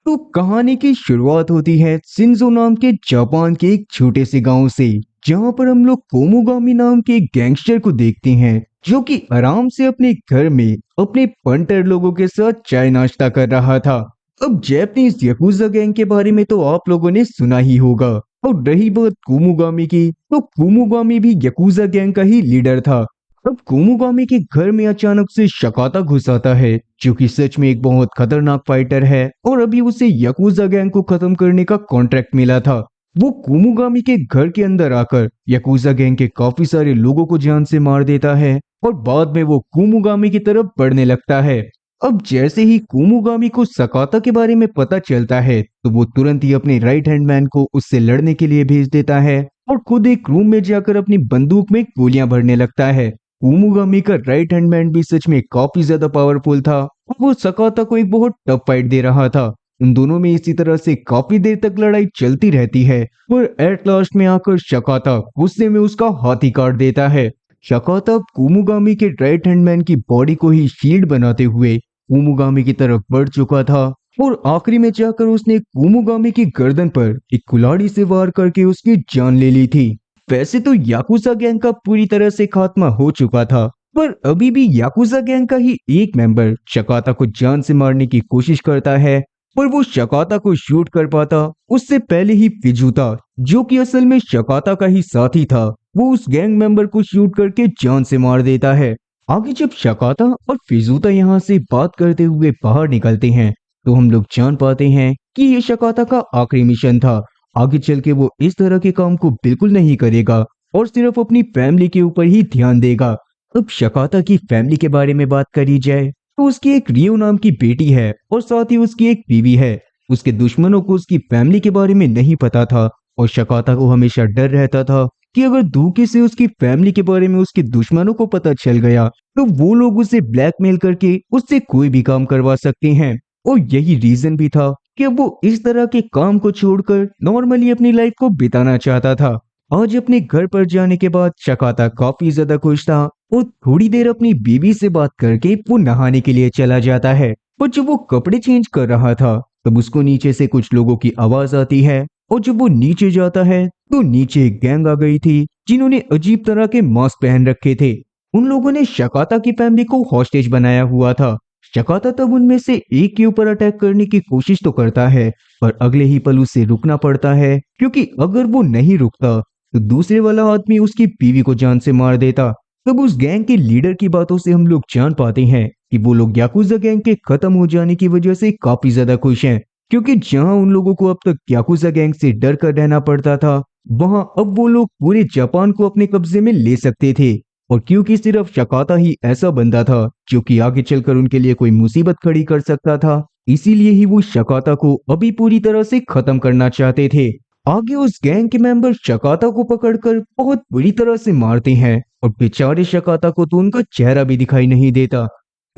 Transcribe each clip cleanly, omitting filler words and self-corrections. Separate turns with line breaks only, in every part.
तो कहानी की शुरुआत होती है शिंजो नाम के जापान के एक छोटे से गांव से, जहां पर हम लोग कोमुगामी नाम के एक गैंगस्टर को देखते हैं जो कि आराम से अपने घर में अपने पंटर लोगों के साथ चाय नाश्ता कर रहा था। अब जैपनीज याकुजा गैंग के बारे में तो आप लोगों ने सुना ही होगा। और रही बात कुमुगामी की, तो कुमुगामी भी याकुजा गैंग का ही लीडर था। अब कुमुगामी के घर में अचानक से शकाता घुस आता है, जो कि सच में एक बहुत खतरनाक फाइटर है और अभी उसे याकुजा गैंग को खत्म करने का कॉन्ट्रैक्ट मिला था। वो कुमुगामी के घर के अंदर आकर याकुजा गैंग के काफी सारे लोगों को जान से मार देता है और बाद में वो कुमुगामी की तरफ बढ़ने लगता है। अब जैसे ही कुमुगामी को सकाता के बारे में पता चलता है, तो वो तुरंत ही अपने राइट हैंड मैन को उससे लड़ने के लिए भेज देता है और खुद एक रूम में जाकर अपनी बंदूक में गोलियां भरने लगता है। कुमुगामी का राइट हैंड मैन भी सच में काफी ज्यादा पावरफुल था और वो सकाता को एक बहुत टफ फाइट दे रहा था। उन दोनों में इसी तरह से काफी देर तक लड़ाई चलती रहती है और एट लास्ट में आकर सकाता गुस्से में उसका हाथ ही काट देता है। सकाता कुमुगामी के राइट हैंड मैन की बॉडी को ही शील्ड बनाते हुए कुमुगामी की तरफ बढ़ चुका था और आखिरी में जाकर उसने कुमुगामी की गर्दन पर एक कुल्हाड़ी से वार करके उसकी जान ले ली थी। वैसे तो याकुजा गैंग का पूरी तरह से खात्मा हो चुका था, पर अभी भी याकुजा गैंग का ही एक मेंबर शकाता को जान से मारने की कोशिश करता है, पर वो शकाता को शूट कर पाता उससे पहले ही फिजुता, जो कि असल में शकाता का ही साथी था, वो उस गैंग मेंबर को शूट करके जान से मार देता है। आगे जब शकाता और फिजुता यहाँ से बात करते हुए बाहर निकलते हैं, तो हम लोग जान पाते हैं कि ये शकाता का आखिरी मिशन था। आगे चल के वो इस तरह के काम को बिल्कुल नहीं करेगा और सिर्फ अपनी फैमिली के ऊपर ही ध्यान देगा। अब शकाता की फैमिली के बारे में बात करी जाए, तो उसकी एक रियो नाम की बेटी है और साथ ही उसकी एक बीवी है। उसके दुश्मनों को उसकी फैमिली के बारे में नहीं पता था और शकाता को हमेशा डर रहता था कि अगर धोखे से उसकी फैमिली के बारे में उसके दुश्मनों को पता चल गया, तो वो लोग उसे ब्लैकमेल करके उससे कोई भी काम करवा सकते हैं। और यही रीजन भी था कि अब वो इस तरह के काम को छोड़कर नॉर्मली अपनी लाइफ को बिताना चाहता था। आज अपने घर पर जाने के बाद शकाता काफी ज्यादा खुश था और थोड़ी देर अपनी बीवी से बात करके वो नहाने के लिए चला जाता है। और जब वो कपड़े चेंज कर रहा था, तब उसको नीचे से कुछ लोगों की आवाज आती है और जब वो नीचे जाता है, तो नीचे एक गैंग आ गई थी जिन्होंने अजीब तरह के मास्क पहन रखे थे। उन लोगों ने शकाता की फैमिली को हॉस्टेज बनाया हुआ था। शकाता तब उनमें से एक के ऊपर अटैक करने की कोशिश तो करता है, पर अगले ही पल उसे रुकना पड़ता है, क्योंकि अगर वो नहीं रुकता तो दूसरे वाला आदमी उसकी बीवी को जान से मार देता। तब उस गैंग के लीडर की बातों से हम लोग जान पाते हैं कि वो लोग याकुजा गैंग के खत्म हो जाने की वजह से काफी ज्यादा खुश हैं, क्योंकि जहां उन लोगों को अब तक याकुजा गैंग से डर कर रहना पड़ता था, वहां अब वो लोग पूरे जापान को अपने कब्जे में ले सकते थे। और क्योंकि सिर्फ शकाता ही ऐसा बंदा था जो कि आगे चलकर उनके लिए कोई मुसीबत खड़ी कर सकता था, इसीलिए ही वो शकाता को अभी पूरी तरह से खत्म करना चाहते थे। आगे उस गैंग के मेंबर शकाता को पकड़कर बहुत बुरी तरह से मारते हैं और बेचारे शकाता को तो उनका चेहरा भी दिखाई नहीं देता।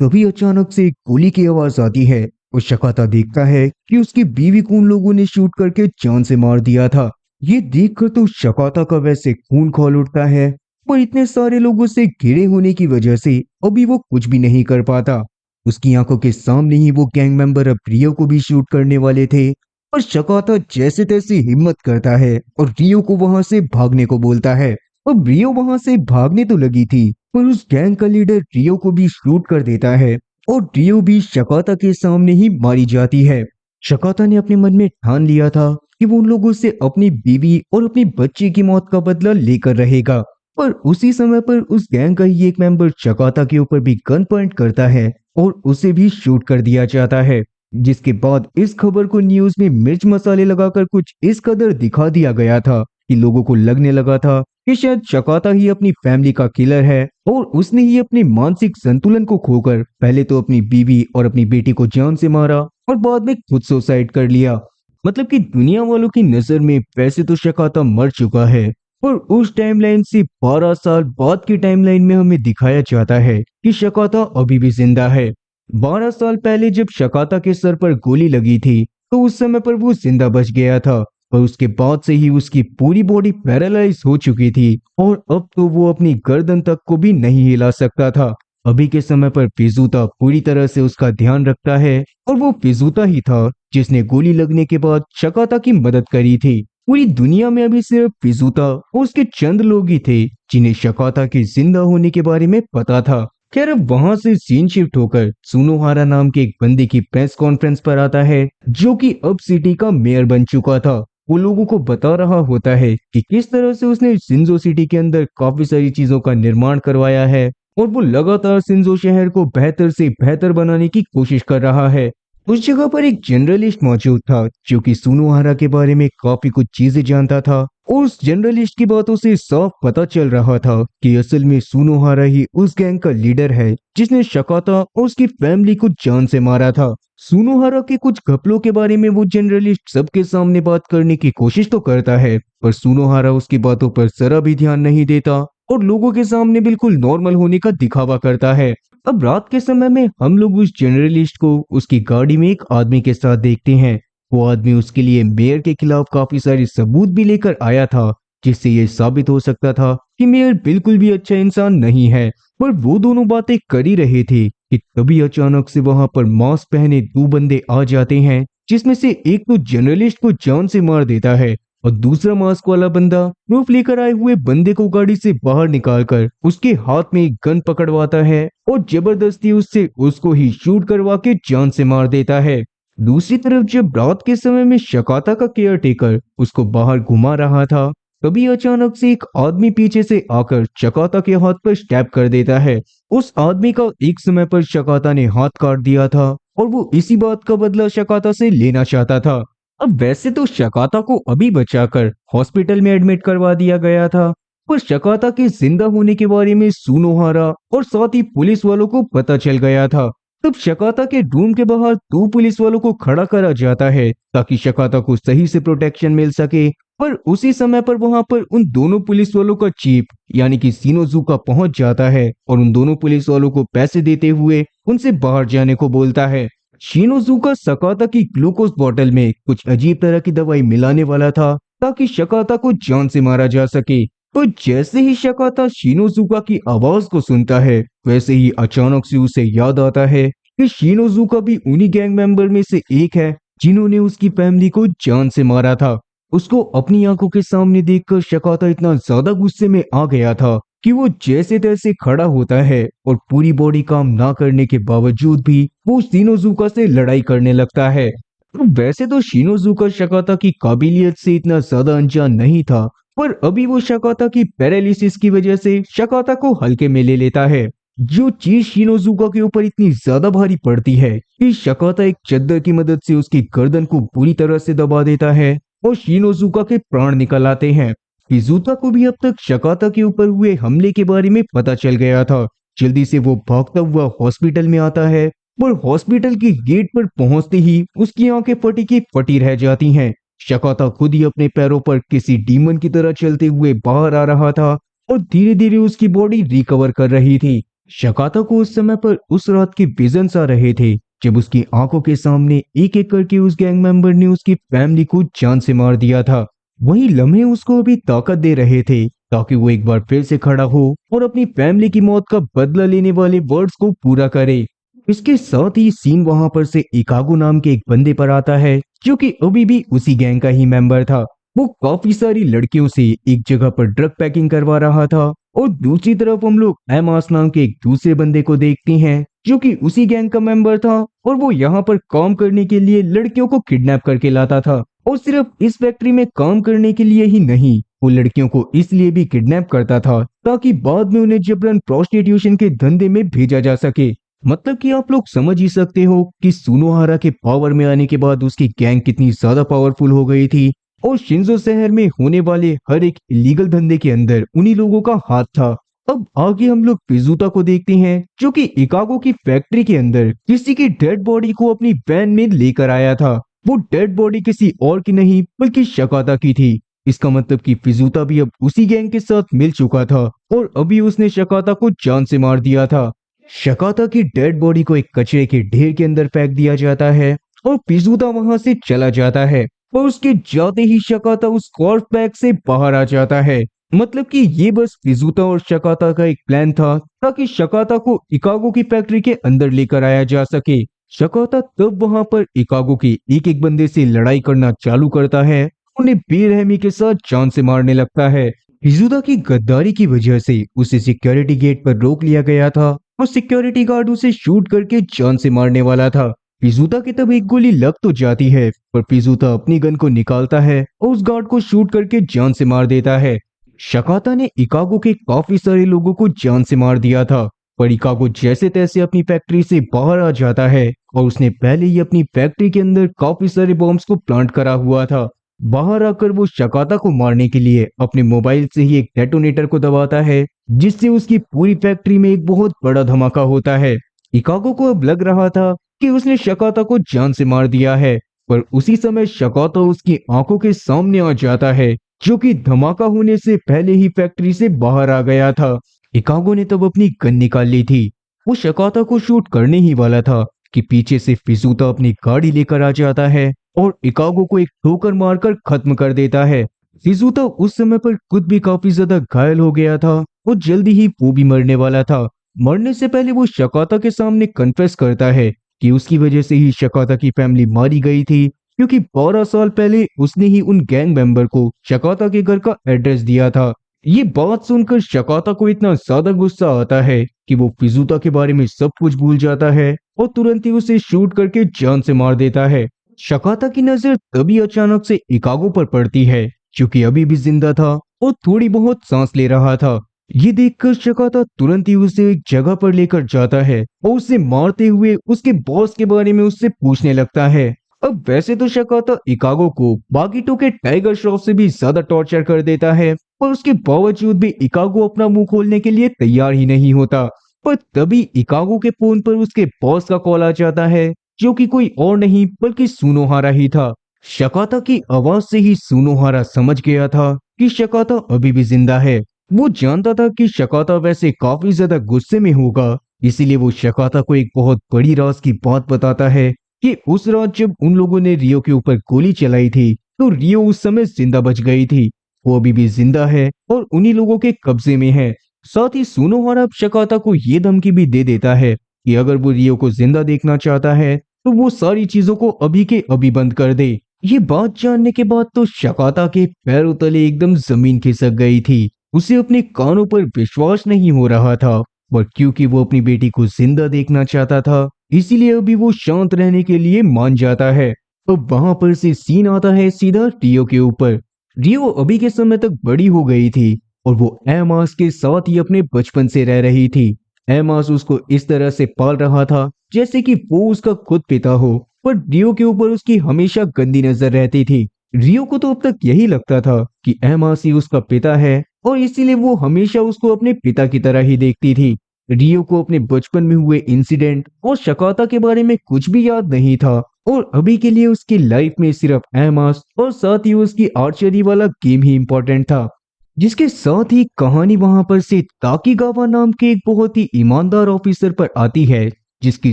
तभी अचानक से एक गोली की आवाज आती है और शकाता देखता है कि उसकी बीवी को उन लोगों ने शूट करके जान से मार दिया था। ये देखकर तो शकाता का वैसे खून खौल उठता है, पर इतने सारे लोगों से घिरे होने की वजह से अभी वो कुछ भी नहीं कर पाता। उसकी आंखों के सामने ही वो गैंग मेंबर अब रियो को भी शूट करने वाले थे, पर शकाता जैसे तैसे हिम्मत करता है और रियो को वहां से भागने को बोलता है। अब रियो वहां से भागने तो लगी थी, पर उस गैंग का लीडर रियो को भी शूट कर देता है और रियो भी शकाता के सामने ही मारी जाती है। शकाता ने अपने मन में ठान लिया था कि वो उन लोगों से अपनी बीवी और अपनी बच्ची की मौत का बदला लेकर रहेगा, पर उसी समय पर उस गैंग का ही एक मेंबर शकाता के ऊपर भी गन पॉइंट करता है और उसे भी शूट कर दिया जाता है। जिसके बाद इस खबर को न्यूज में मिर्च मसाले लगाकर कुछ इस कदर दिखा दिया गया था कि लोगों को लगने लगा था कि शायद शकाता ही अपनी फैमिली का किलर है और उसने ही अपने मानसिक संतुलन को खोकर पहले तो अपनी बीवी और अपनी बेटी को जान से मारा और बाद में खुद सुसाइड कर लिया। मतलब कि दुनिया वालों की नजर में वैसे तो शकाता मर चुका है, और उस टाइमलाइन से 12 साल बाद की टाइमलाइन में हमें दिखाया जाता है कि शकाता अभी भी जिंदा है। 12 साल पहले जब शकाता के सर पर गोली लगी थी, तो उस समय पर वो जिंदा बच गया था, पर उसके बाद से ही उसकी पूरी बॉडी पैरालाइज हो चुकी थी और अब तो वो अपनी गर्दन तक को भी नहीं हिला सकता था। अभी के समय पर फिजूता पूरी तरह से उसका ध्यान रखता है और वो फिजूता ही था जिसने गोली लगने के बाद शकाता की मदद करी थी। पूरी दुनिया में अभी सिर्फ फिजुता और उसके चंद लोग ही थे जिन्हें शकाता के जिंदा होने के बारे में पता था। खैर अब वहां से सीन शिफ्ट होकर सुनोहारा नाम के एक बंदे की प्रेस कॉन्फ्रेंस पर आता है, जो कि अब सिटी का मेयर बन चुका था। वो लोगों को बता रहा होता है कि किस तरह से उसने शिंजो सिटी के अंदर काफी सारी चीजों का निर्माण करवाया है और वो लगातार शिंजो शहर को बेहतर से बेहतर बनाने की कोशिश कर रहा है। उस जगह पर एक जर्नलिस्ट मौजूद था जो कि सुनोहारा के बारे में काफी कुछ चीजें जानता था और उस जर्नलिस्ट की बातों से साफ पता चल रहा था कि असल में सुनोहारा ही उस गैंग का लीडर है जिसने शकाता और उसकी फैमिली को जान से मारा था। सुनोहारा के कुछ घपलों के बारे में वो जर्नलिस्ट सबके सामने बात करने की कोशिश तो करता है, पर सुनोहारा उसकी बातों पर जरा भी ध्यान नहीं देता और लोगों के सामने बिल्कुल नॉर्मल होने का दिखावा करता है। अब रात के समय में हम लोग उस जर्नलिस्ट को उसकी गाड़ी में एक आदमी के साथ देखते हैं। वो आदमी उसके लिए मेयर के खिलाफ काफी सारे सबूत भी लेकर आया था, जिससे ये साबित हो सकता था कि मेयर बिल्कुल भी अच्छा इंसान नहीं है। पर वो दोनों बातें कर ही रहे थे कि तभी अचानक से वहां पर मास्क पहने दो बंदे आ जाते हैं, जिसमें से एक तो जर्नलिस्ट को जान से मार देता है और दूसरा मास्क वाला बंदा प्रूफ लेकर आए हुए बंदे को गाड़ी से बाहर निकालकर उसके हाथ में एक गन पकड़वाता है और जबरदस्ती उससे उसको ही शूट करवा के जान से मार देता है। दूसरी तरफ जब रात के समय में शकाता का केयर टेकर उसको बाहर घुमा रहा था, तभी अचानक से एक आदमी पीछे से आकर शकाता के हाथ पर स्टैब कर देता है। उस आदमी का एक समय पर शकाता ने हाथ काट दिया था और वो इसी बात का बदला शकाता से लेना चाहता था। अब वैसे तो शकाता को अभी बचाकर हॉस्पिटल में एडमिट करवा दिया गया था, पर शकाता के जिंदा होने के बारे में सुनोहारा और साथ ही पुलिस वालों को पता चल गया था। तब शकाता के रूम के बाहर दो पुलिस वालों को खड़ा करा जाता है ताकि शकाता को सही से प्रोटेक्शन मिल सके। पर उसी समय पर वहां पर उन दोनों पुलिस वालों का चीफ यानी कि शिनोजुका पहुंच जाता है और उन दोनों पुलिस वालों को पैसे देते हुए उनसे बाहर जाने को बोलता है। शिनोजुका शकाता की ग्लूकोज बोतल में कुछ अजीब तरह की दवाई मिलाने वाला था ताकि शकाता को जान से मारा जा सके। तो जैसे ही शकाता शिनोजुका की आवाज को सुनता है, वैसे ही अचानक से उसे याद आता है कि शिनोजुका भी उन्हीं गैंग मेंबर में से एक है जिन्होंने उसकी फैमिली को जान से मारा था। उसको अपनी आंखों के सामने देखकर शकाता इतना ज्यादा गुस्से में आ गया था कि वो जैसे तैसे खड़ा होता है और पूरी बॉडी काम ना करने के बावजूद भी वो शिनोजुका से लड़ाई करने लगता है। तो वैसे तो शिनोजुका शकाता की काबिलियत से इतना ज्यादा अनजान नहीं था, पर अभी वो शकाता की पैरालिसिस की वजह से शकाता को हल्के में ले लेता है। जो चीज शिनोजुका के ऊपर इतनी ज्यादा भारी पड़ती है कि शकाता एक चद्दर की मदद से उसकी गर्दन को पूरी तरह से दबा देता है और शिनोजुका के प्राण निकल आते हैं। शिजुका को भी अब तक शकाता के ऊपर हुए हमले के बारे में पता चल गया था। जल्दी से वो भागता हुआ हॉस्पिटल में आता है, पर हॉस्पिटल की गेट पर पहुंचते ही उसकी आंखें फटी की फटी रह जाती हैं। शकाता खुद ही अपने पैरों पर किसी डीमन की तरह चलते हुए बाहर आ रहा था और धीरे धीरे उसकी बॉडी रिकवर कर रही थी। शकाता को उस समय पर उस रात के विजन्स आ रहे थे जब उसकी आंखों के सामने एक एक करके उस गैंग मेंबर ने उसकी फैमिली को जान से मार दिया था। वही लम्हे उसको अभी ताकत दे रहे थे ताकि वो एक बार फिर से खड़ा हो और अपनी फैमिली की मौत का बदला लेने वाले वर्ड्स को पूरा करे। इसके साथ ही सीन वहां पर से इकागो नाम के एक बंदे पर आता है जो कि अभी भी उसी गैंग का ही मेंबर था। वो काफी सारी लड़कियों से एक जगह पर ड्रग पैकिंग करवा रहा था और दूसरी तरफ हम लोग एमास नाम के एक दूसरे बंदे को देखते हैं जो कि उसी गैंग का मेंबर था और वो यहाँ पर काम करने के लिए लड़कियों को किडनैप करके लाता था। और सिर्फ इस फैक्ट्री में काम करने के लिए ही नहीं, वो लड़कियों को इसलिए भी किडनैप करता था ताकि बाद में उन्हें जबरन प्रोस्टिट्यूशन के धंधे में भेजा जा सके। मतलब कि आप लोग समझ ही सकते हो कि सुनोहारा के पावर में आने के बाद उसकी गैंग कितनी ज्यादा पावरफुल हो गई थी और शिंजो शहर में होने वाले हर एक इलीगल धंधे के अंदर उन्हीं लोगों का हाथ था। अब आगे हम लोग फिजुता को देखते हैं जो कि इकागो की फैक्ट्री के अंदर किसी की डेड बॉडी को अपनी वैन में लेकर आया था। वो डेड बॉडी किसी और की नहीं बल्कि शकाता की थी। इसका मतलब कि फिजुता भी अब उसी गैंग के साथ मिल चुका था और अभी उसने शकाता को जान से मार दिया था। शकाता की डेड बॉडी को एक कचरे के ढेर के अंदर फेंक दिया जाता है और फिजुता वहां से चला जाता है और उसके जाते ही शकाता उस कॉर्प पैक से बाहर आ जाता है। मतलब कि ये बस फिजुता और शकाता का एक प्लान था ताकि शकाता को इकागो की फैक्ट्री के अंदर लेकर आया जा सके। शकाता तब वहां पर इकागो के एक एक बंदे से लड़ाई करना चालू करता है, उन्हें बेरहमी के साथ जान से मारने लगता है। हिजुदा की गद्दारी की वजह से उसे सिक्योरिटी गेट पर रोक लिया गया था और सिक्योरिटी गार्ड उसे शूट करके जान से मारने वाला था। पिजुता की तब एक गोली लग तो जाती है, पर पिजुता अपनी गन को निकालता है और उस गार्ड को शूट करके जान से मार देता है। शकाता ने इकागो के काफी सारे लोगों को जान से मार दिया था, पर इकागो जैसे तैसे अपनी फैक्ट्री से बाहर आ जाता है और उसने पहले ही अपनी फैक्ट्री के अंदर काफी सारे बॉम्ब्स को प्लांट करा हुआ था। बाहर आकर वो शकाता को मारने के लिए अपने मोबाइल से ही एक डेटोनेटर को दबाता है, जिससे उसकी पूरी फैक्ट्री में एक बहुत बड़ा धमाका होता है। इकागो को अब लग रहा था कि उसने शकाता को जान से मार दिया है, पर उसी समय शकाता उसकी आंखों के सामने आ जाता है, जो कि धमाका होने से पहले ही फैक्ट्री से बाहर आ गया था। इकागो ने तब अपनी गन निकाल ली थी। वो शकाता को शूट करने ही वाला था कि पीछे से फिजुता अपनी गाड़ी लेकर आ जाता है और इकागो को एक ठोकर मारकर खत्म कर देता है। फिजुता उस समय पर खुद भी काफी ज्यादा घायल हो गया था और जल्दी ही वो भी मरने वाला था। मरने से पहले वो शकाता के सामने कन्फेस करता है कि उसकी वजह से ही शकाता की फैमिली मारी गई थी, क्योंकि 12 साल पहले उसने ही उन गैंग मेंबर को शकाता के घर का एड्रेस दिया था। ये बात सुनकर शकाता को इतना ज्यादा गुस्सा आता है कि वो फिजुता के बारे में सब कुछ भूल जाता है और तुरंत ही उसे शूट करके जान से मार देता है। शकाता की नजर तभी अचानक से इकागो पर पड़ती है, जो कि अभी भी जिंदा था और थोड़ी बहुत सांस ले रहा था। ये देखकर शकाता तुरंत ही उसे एक जगह पर लेकर जाता है और उसे मारते हुए उसके बॉस के बारे में उससे पूछने लगता है। अब वैसे तो शकाता इकागो को बागीटो के टाइगर श्रॉफ से भी ज्यादा टॉर्चर कर देता है, पर उसके बावजूद भी इकागो अपना मुंह खोलने के लिए तैयार ही नहीं होता। पर तभी इकागो के फोन पर उसके बॉस का कॉल आ जाता है, जो कि कोई और नहीं बल्कि सुनोहारा ही था। शकाता की आवाज से ही सुनोहारा समझ गया था कि शकाता अभी भी जिंदा है। वो जानता था कि शकाता वैसे काफी ज्यादा गुस्से में होगा, इसीलिए वो शकाता को एक बहुत बड़ी राज की बात बताता है कि उस रात जब उन लोगों ने रियो के ऊपर गोली चलाई थी, तो रियो उस समय जिंदा बच गई थी। वो अभी भी जिंदा है और उन्हीं लोगों के कब्जे में है। साथ ही सुनोहारा शकाता को ये धमकी भी दे देता है कि अगर वो रियो को जिंदा देखना चाहता है तो वो सारी चीजों को अभी के अभी बंद कर दे। ये बात जानने के बाद तो शकाता के पैरों तले एकदम जमीन खिसक गई थी। उसे अपने कानों पर विश्वास नहीं हो रहा था, पर क्योंकि वो अपनी बेटी को जिंदा देखना चाहता था, इसीलिए अभी वो शांत रहने के लिए मान जाता है। अब वहां पर से सीन आता है सीधा रियो के ऊपर। रियो अभी के समय तक बड़ी हो गई थी और वो एमास के साथ ही अपने बचपन से रह रही थी। एमास उसको इस तरह से पाल रहा था जैसे कि वो उसका खुद पिता हो, पर रियो के ऊपर उसकी हमेशा गंदी नजर रहती थी। रियो को तो अब तक यही लगता था कि एमास ही उसका पिता है और इसीलिए वो हमेशा उसको अपने पिता की तरह ही देखती थी। रियो को अपने बचपन में हुए इंसिडेंट और शकाता के बारे में कुछ भी याद नहीं था और अभी के लिए उसकी लाइफ में सिर्फ एमास और साथ ही उसकी आर्चरी वाला गेम ही इम्पोर्टेंट था। जिसके साथ ही कहानी वहां पर से ताकीगावा नाम के एक बहुत ही ईमानदार ऑफिसर पर आती है, जिसकी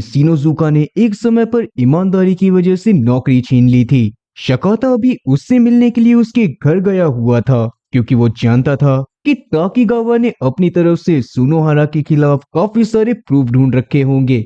शिनोजुका ने एक समय पर ईमानदारी की वजह से नौकरी छीन ली थी। शकाता अभी उससे मिलने के लिए उसके घर गया हुआ था, क्योंकि वो जानता था कि ताकीगावा ने अपनी तरफ से सुनोहारा के खिलाफ काफी सारे प्रूफ ढूंढ रखे होंगे।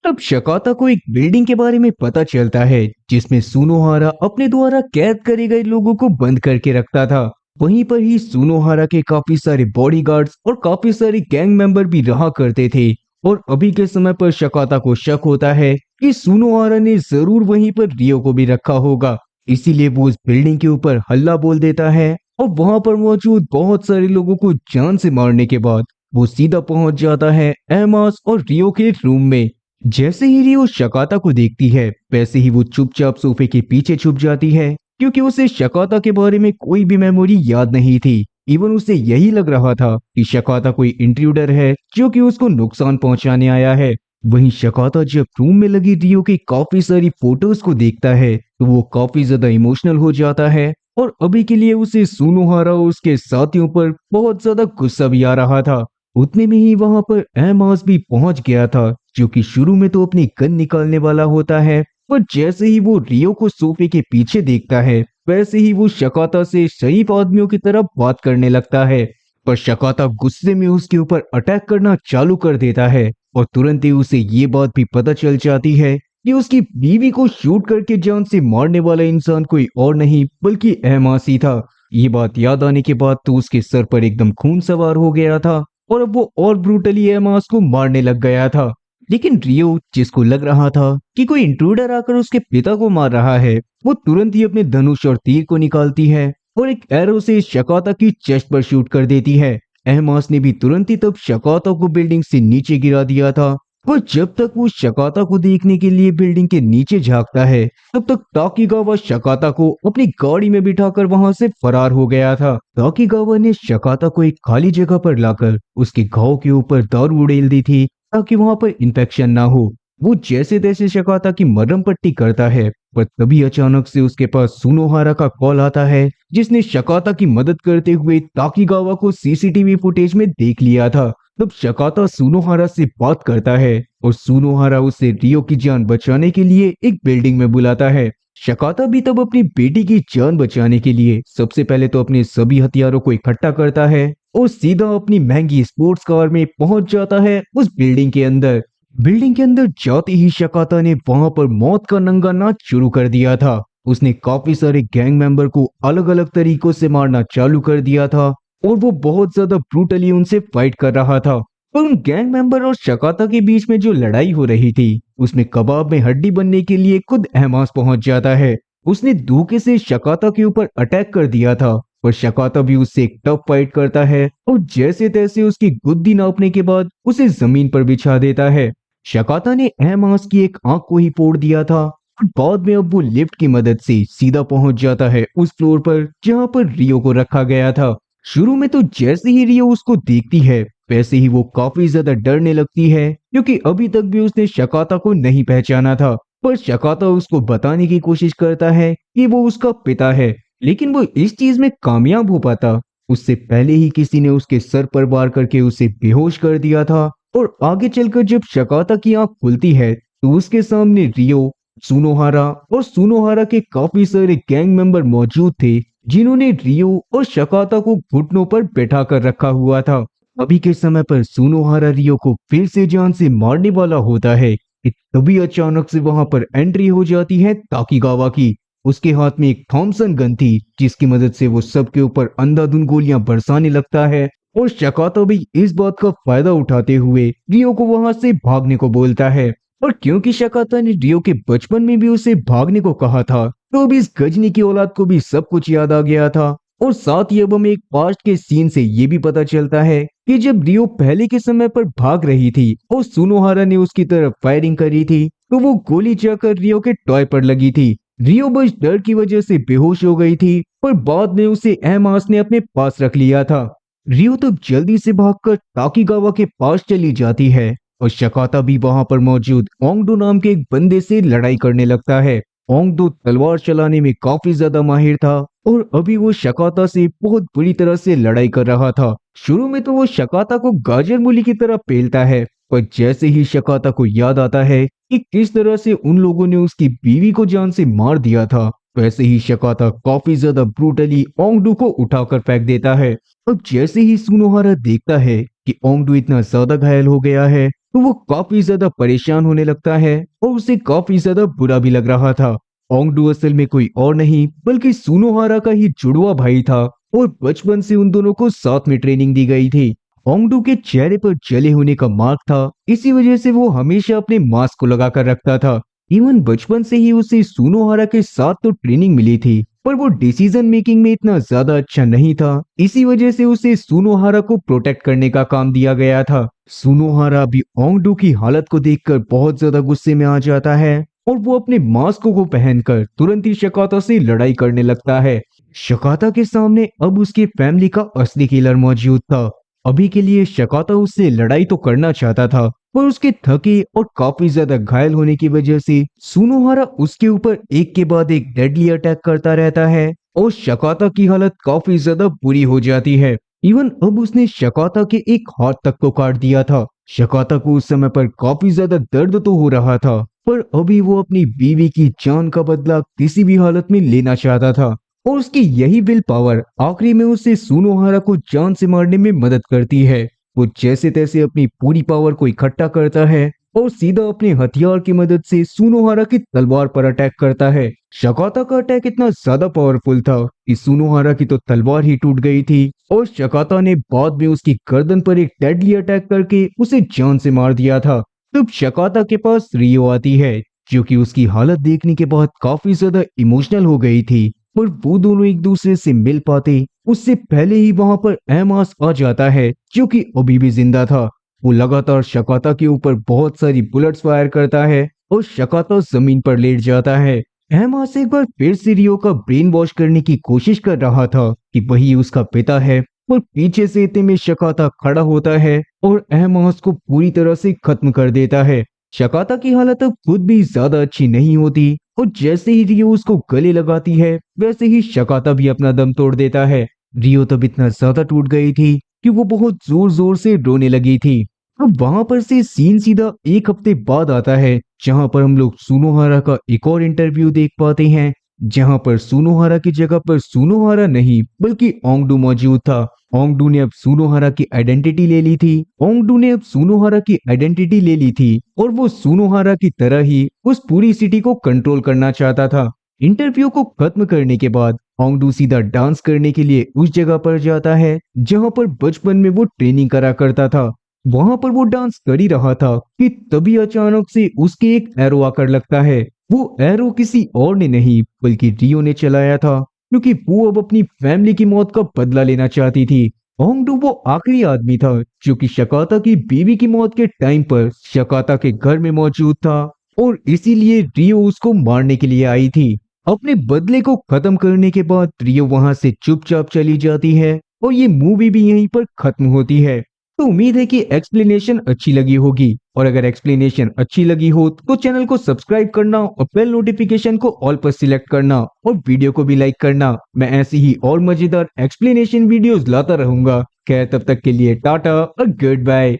तब शकाता को एक बिल्डिंग के बारे में पता चलता है, जिसमें सुनोहारा अपने द्वारा कैद करे गए लोगों को बंद करके रखता था। वहीं पर ही सुनोहारा के काफी सारे बॉडीगार्ड्स और काफी सारे गैंग मेंबर भी रहा करते थे और अभी के समय पर शकाता को शक होता है कि सुनोहारा ने जरूर वहीं पर रियो को भी रखा होगा। इसीलिए वो उस बिल्डिंग के ऊपर हल्ला बोल देता है और वहां पर मौजूद बहुत सारे लोगों को जान से मारने के बाद वो सीधा पहुंच जाता है एमास और रियो के रूम में। जैसे ही रियो शकाता को देखती है, वैसे ही वो चुपचाप सोफे के पीछे छुप जाती है, क्योंकि उसे शकाता के बारे में कोई भी मेमोरी याद नहीं थी। इवन उसे यही लग रहा था कि शकाता कोई इंट्रूडर है जो कि उसको नुकसान पहुंचाने आया है। वहीं शकाता जब रूम में लगी रियो की काफी सारी फोटोज को देखता है, तो वो काफी ज्यादा इमोशनल हो जाता है और अभी के लिए उसे सुनोहारा और उसके साथियों पर बहुत ज्यादा गुस्सा भी आ रहा था। उतने में ही वहां पर एमास भी पहुंच गया था, जो कि शुरू में तो अपनी गन निकालने वाला होता है, पर जैसे ही वो रियो को सोफे के पीछे देखता है, वैसे ही वो शकाता से शरीफ आदमियों की तरह बात करने लगता है। पर शकाता गुस्से में उसके ऊपर अटैक करना चालू कर देता है और तुरंत ही उसे ये बात भी पता चल जाती है कि उसकी बीवी को शूट करके जान से मारने वाला इंसान कोई और नहीं बल्कि अहमास ही था। ये बात याद आने के बाद तो उसके सर पर एकदम खून सवार हो गया था और अब वो और ब्रूटली अहमास को मारने लग गया था। लेकिन रियो, जिसको लग रहा था कि कोई इंट्रूडर आकर उसके पिता को मार रहा है, वो तुरंत ही अपने धनुष और तीर को निकालती है और एक एरो से शकाता की चेस्ट पर शूट कर देती है। अहमास ने भी तुरंत ही तब शकाता को बिल्डिंग से नीचे गिरा दिया था। पर जब तक वो शकाता को देखने के लिए बिल्डिंग के नीचे झांकता है, तब तक ताकीगावा शकाता को अपनी गाड़ी में बिठाकर वहां से फरार हो गया था। ताकीगावा ने शकाता को एक खाली जगह पर लाकर उसके घाव के ऊपर दारू उड़ेल दी थी ताकि वहां पर इन्फेक्शन ना हो। वो जैसे तैसे शकाता की मरहम पट्टी करता है, पर तभी अचानक से उसके पास सुनोहारा का कॉल आता है, जिसने शकाता की मदद करते हुए ताकीगावा को सीसीटीवी फुटेज में देख लिया था। तब शकाता सुनोहारा से बात करता है और सुनोहारा उसे रियो की जान बचाने के लिए एक बिल्डिंग में बुलाता है। शकाता भी तब अपनी बेटी की जान बचाने के लिए सबसे पहले तो अपने सभी हथियारों को इकट्ठा करता है और सीधा अपनी महंगी स्पोर्ट्स कार में पहुंच जाता है उस बिल्डिंग के अंदर। बिल्डिंग के अंदर जाते ही शकाता ने वहां पर मौत का नंगा नाच शुरू कर दिया था। उसने काफी सारे गैंग मेंबर को अलग अलग तरीकों से मारना चालू कर दिया था और वो बहुत ज्यादा ब्रूटली उनसे फाइट कर रहा था। पर उन गैंग मेंबर और शकाता के बीच में जो लड़ाई हो रही थी, उसमें कबाब में हड्डी बनने के लिए खुद अहमास पहुंच जाता है। उसने धोखे से शकाता के ऊपर अटैक कर दिया था, पर शकाता भी उससे एक टफ फाइट करता है और जैसे तैसे उसकी गुद्दी नापने के बाद उसे जमीन पर बिछा देता है। शकाता ने अहमास की एक आंख को ही फोड़ दिया था और बाद में अब वो लिफ्ट की मदद से सीधा पहुंच जाता है उस फ्लोर पर जहां पर रियो को रखा गया था। शुरू में तो जैसे ही रियो उसको देखती है, वैसे ही वो काफी ज्यादा डरने लगती है, क्योंकि अभी तक भी उसने शकाता को नहीं पहचाना था। पर शकाता उसको बताने की कोशिश करता है कि वो उसका पिता है, लेकिन वो इस चीज में कामयाब हो पाता उससे पहले ही किसी ने उसके सर पर वार करके उसे बेहोश कर दिया था। और आगे चलकर जब शकाता की आंख खुलती है, तो उसके सामने रियो, सुनोहारा और सुनोहारा के काफी सारे गैंग मेंबर मौजूद थे, जिन्होंने रियो और शकाता को घुटनों पर बैठा कर रखा हुआ था। अभी के समय पर सुनोहारा रियो को फिर से जान से मारने वाला होता है कि तभी अचानक से वहां पर एंट्री हो जाती है ताकीगावा की। उसके हाथ में एक थॉमसन गन थी, जिसकी मदद से वो सबके ऊपर अंधाधुंध गोलियां बरसाने लगता है और शकाता भी इस बात का फायदा उठाते हुए रियो को वहां से भागने को बोलता है। और क्योंकि शकाता ने रियो के बचपन में भी उसे भागने को कहा था, तो अब इस गजनी की औलाद को भी सब कुछ याद आ गया था। और साथ ही अब हमें एक पास्ट के सीन से ये भी पता चलता है कि जब रियो पहले के समय पर भाग रही थी और सुनोहारा ने उसकी तरफ फायरिंग करी थी, तो वो गोली जाकर रियो के टॉय पर लगी थी। रियो बस डर की वजह से बेहोश हो गई थी, पर बाद में उसे अहमास ने अपने पास रख लिया था। रियो तब जल्दी से भागकर ताकीगावा के पास चली जाती है और शकाता भी वहां पर मौजूद ओंगडो नाम के एक बंदे से लड़ाई करने लगता है। ओंगडो तलवार चलाने में काफी ज्यादा माहिर था और अभी वो शकाता से बहुत बुरी तरह से लड़ाई कर रहा था। शुरू में तो वो शकाता को गाजर मूली की तरह पेलता है, पर जैसे ही शकाता को याद आता है कि किस तरह से उन लोगों ने उसकी बीवी को जान से मार दिया था, वैसे ही शकाता काफी ज्यादा ब्रूटली ओंगडू को उठाकर फेंक देता है। अब जैसे ही सुनोहारा देखता है कि ओंगडू इतना ज्यादा घायल हो गया है, तो वो काफी ज्यादा परेशान होने लगता है और उसे काफी ज्यादा बुरा भी लग रहा था। ओंगडू असल में कोई और नहीं बल्कि सुनोहारा का ही जुड़वा भाई था और बचपन से उन दोनों को साथ में ट्रेनिंग दी गई थी। ओंगडू के चेहरे पर जले होने का मार्क था, इसी वजह से वो हमेशा अपने मास्क को लगा कर रखता था। इवन बचपन से ही उसे सुनोहारा के साथ तो ट्रेनिंग मिली थी, पर वो डिसीजन मेकिंग में इतना ज्यादा अच्छा नहीं था, इसी वजह से उसे सुनोहारा को प्रोटेक्ट करने का काम दिया गया था। सुनोहारा भी ओंगडू की हालत को देखकर बहुत ज्यादा गुस्से में आ जाता है और वो अपने मास्क को पहनकर तुरंत ही शकाता से लड़ाई करने लगता है। शकाता के सामने अब उसके फैमिली का असली किलर मौजूद था। अभी के लिए शकाता उससे लड़ाई तो करना चाहता था, पर उसके थके और काफी ज्यादा घायल होने की वजह से सुनोहारा उसके ऊपर एक के बाद एक डेडली अटैक करता रहता है और शकाता की हालत काफी ज्यादा बुरी हो जाती है। इवन अब उसने शकाता के एक हाथ तक को काट दिया था। शकाता को उस समय पर काफी ज्यादा दर्द तो हो रहा था, पर अभी वो अपनी बीवी की जान का बदला किसी भी हालत में लेना चाहता था और उसकी यही विल पावर आखिरी में उसे सुनोहारा को जान से मारने में मदद करती है। वो जैसे तैसे अपनी पूरी पावर को इकट्ठा करता है और सीधा अपने हथियार की मदद से सुनोहारा की तलवार पर अटैक करता है। शकाता का अटैक इतना ज्यादा पावरफुल था कि सुनोहारा की तो तलवार ही टूट गई थी और शकाता ने बाद में उसकी गर्दन पर एक डेडली अटैक करके उसे जान से मार दिया था। तब शकाता के पास रियो आती है, जो कि उसकी हालत देखने के बाद काफी ज्यादा इमोशनल हो गई थी। पर वो दोनों एक दूसरे से मिल पाते उससे पहले ही वहां पर एमास आ जाता है, जो कि अभी भी जिंदा था। वो लगातार शकाता के ऊपर बहुत सारी बुलेट्स फायर करता है और शकाता जमीन पर लेट जाता है। एमास एक बार फिर से रियो का ब्रेन वॉश करने की कोशिश कर रहा था कि वही उसका पिता है, और पीछे से इतने में शकाता खड़ा होता है और एमास को पूरी तरह से खत्म कर देता है। शकाता की हालत अब खुद भी ज्यादा अच्छी नहीं होती और जैसे ही रियो उसको गले लगाती है वैसे ही शकाता भी अपना दम तोड़ देता है। रियो तब इतना ज्यादा टूट गई थी कि वो बहुत जोर जोर से रोने लगी थी। अब वहां पर से सीन सीधा एक हफ्ते बाद आता है, जहां पर हम लोग सुनोहारा का एक और इंटरव्यू देख पाते हैं, जहां पर सुनोहारा की जगह पर सुनोहारा नहीं बल्कि ओंगडू मौजूद था। ओंगडू ने अब सुनोहारा की आइडेंटिटी ले ली थी। ओंगडू ने अब सुनोहारा की आइडेंटिटी ले ली थी और वो सुनोहारा की तरह ही उस पूरी सिटी को कंट्रोल करना चाहता था। इंटरव्यू को खत्म करने के बाद ओंगडू सीधा डांस करने के लिए उस जगह पर जाता है जहां पर बचपन में वो ट्रेनिंग करा करता था। वहां पर वो डांस कर ही रहा था कि तभी अचानक से उसके एक एरो आकर लगता है। वो एरो किसी और ने नहीं बल्कि रियो ने चलाया था, क्योंकि वो अब अपनी फैमिली की मौत का बदला लेना चाहती थी। ओंगडू वो आखिरी आदमी था जो कि शकाता की बीवी की मौत के टाइम पर शकाता के घर में मौजूद था और इसीलिए रियो उसको मारने के लिए आई थी। अपने बदले को खत्म करने के बाद रियो वहां से चुपचाप चली जाती है और ये मूवी भी यहीं पर खत्म होती है। तो उम्मीद है कि एक्सप्लेनेशन अच्छी लगी होगी, और अगर एक्सप्लेनेशन अच्छी लगी हो तो चैनल को सब्सक्राइब करना और बेल नोटिफिकेशन को ऑल पर सिलेक्ट करना और वीडियो को भी लाइक करना। मैं ऐसी ही और मजेदार एक्सप्लेनेशन वीडियोस लाता रहूंगा। खैर तब तक के लिए टाटा और गुड बाय।